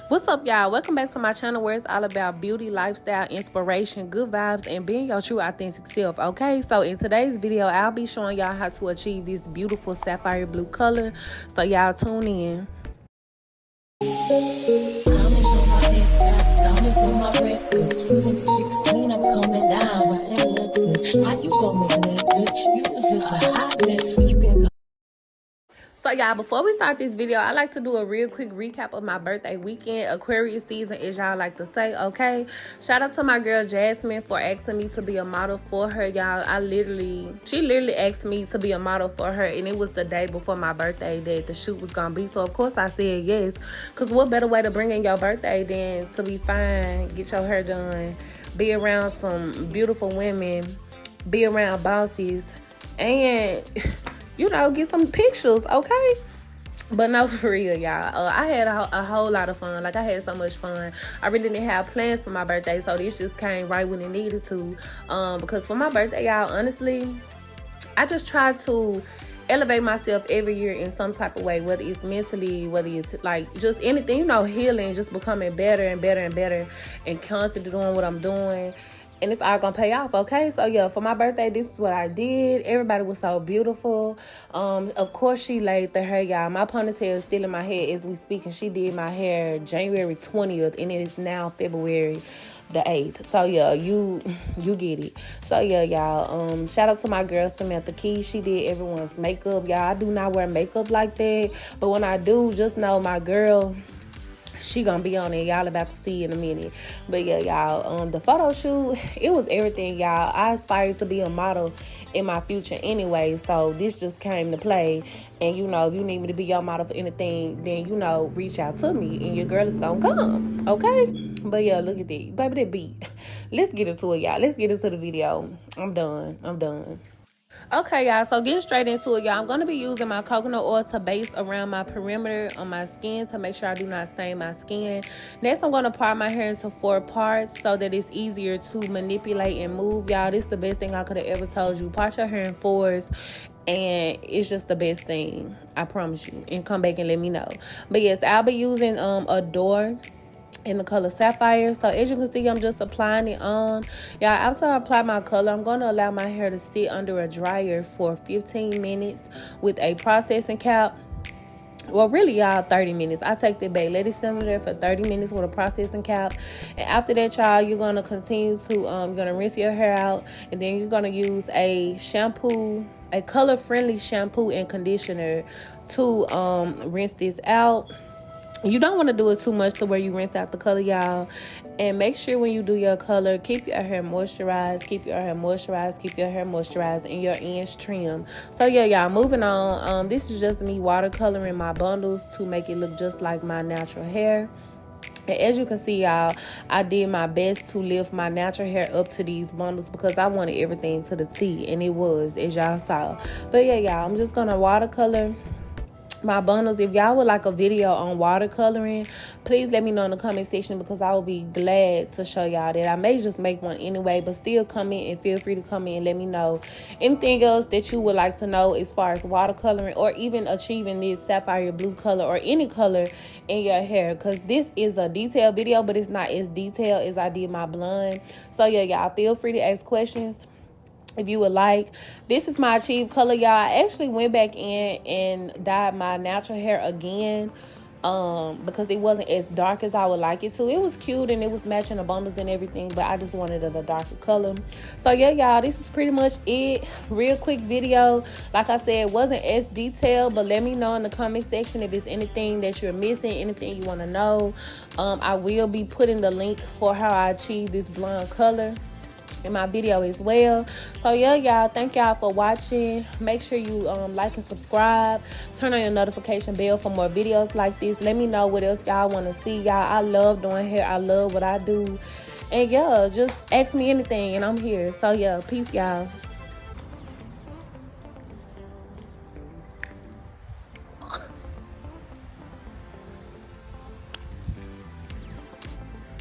What's up, y'all? Welcome back to my channel where it's all about beauty, lifestyle, inspiration, good vibes, and being your true authentic self, okay? So in today's video, I'll be showing y'all how to achieve this beautiful sapphire blue color. So y'all tune in. Diamonds on my neck, got diamonds on my records. Since 16, I'm coming down with an Lexus. How you gon' make necklace? You was just a hot mess. You can go. So y'all, before we start this video, I like to do a real quick recap of my birthday weekend, Aquarius season, as y'all like to say, okay? Shout out to my girl Jasmine for asking me to be a model for her, y'all. She literally asked me to be a model for her, and it was the day before my birthday that the shoot was gonna be. So of course I said yes, because what better way to bring in your birthday than to be fine, get your hair done, be around some beautiful women, be around bosses, and you know, get some pictures, okay? But no, for real, y'all. I had a whole lot of fun. Like, I had so much fun. I really didn't have plans for my birthday, so this just came right when it needed to. Because for my birthday, y'all, honestly, I just try to elevate myself every year in some type of way, whether it's mentally, whether it's like just anything, you know, healing, just becoming better and better and better, and constantly doing what I'm doing. And it's all gonna pay off, okay? So yeah, for my birthday, this is what I did. Everybody was so beautiful. Of course, she laid the hair, y'all. My ponytail is still in my head as we speak, and she did my hair January 20th, and it is now February the 8th. So yeah, you get it. So yeah, y'all, shout out to my girl Samantha Key. She did everyone's makeup, y'all. I do not wear makeup like that, but when I do, just know my girl, she gonna be on it. Y'all about to see in a minute. But yeah, y'all, the photo shoot, it was everything, y'all. I aspire to be a model in my future anyway, so this just came to play. And you know, if you need me to be your model for anything, then you know, reach out to me and your girl is gonna come, okay? But yeah, look at that, baby, that beat. Let's get into it, y'all. Let's get into the video. I'm done. Okay, y'all, so getting straight into it, y'all, I'm going to be using my coconut oil to base around my perimeter on my skin to make sure I do not stain my skin. Next, I'm going to part my hair into 4 parts so that it's easier to manipulate and move, y'all. This is the best thing I could have ever told you. Part your hair in 4s, and it's just the best thing, I promise you. And come back and let me know. But yes, I'll be using a door in the color Sapphire. So as you can see, I'm just applying it on. Y'all, after I apply my color, I'm going to allow my hair to sit under a dryer for 15 minutes with a processing cap. Well, really, y'all, 30 minutes. I take that back. Let it simmer there for 30 minutes with a processing cap. And after that, y'all, you're going to continue to, you're going to rinse your hair out. And then you're going to use a shampoo, a color-friendly shampoo and conditioner to rinse this out. You don't want to do it too much to where you rinse out the color, y'all. And make sure when you do your color, keep your hair moisturized, keep your hair moisturized, and your ends trimmed. So yeah, y'all, moving on. This is just me watercoloring my bundles to make it look just like my natural hair. And as you can see, y'all, I did my best to lift my natural hair up to these bundles because I wanted everything to the T, and it was, as y'all saw. But yeah, y'all, I'm just gonna watercolor my bundles. If y'all would like a video on watercoloring, please let me know in the comment section, because I will be glad to show y'all that. I may just make one anyway, but still comment and feel free to comment and let me know anything else that you would like to know as far as watercoloring, or even achieving this sapphire blue color or any color in your hair, because this is a detailed video, but it's not as detailed as I did my blonde. So yeah, y'all, feel free to ask questions if you would like. This is my achieved color, y'all. I actually went back in and dyed my natural hair again, because it wasn't as dark as I would like it to. It was cute and it was matching the bundles and everything, but I just wanted it a darker color. So yeah, y'all, this is pretty much it. Real quick video. Like I said, it wasn't as detailed, but let me know in the comment section if it's anything that you're missing, anything you want to know. I will be putting the link for how I achieved this blonde color in my video as well. So yeah, y'all, thank y'all for watching. Make sure you like and subscribe, turn on your notification bell for more videos like this. Let me know what else y'all want to see, y'all. I love doing hair. I love what I do, and yeah, just ask me anything and I'm here. So yeah, peace, y'all.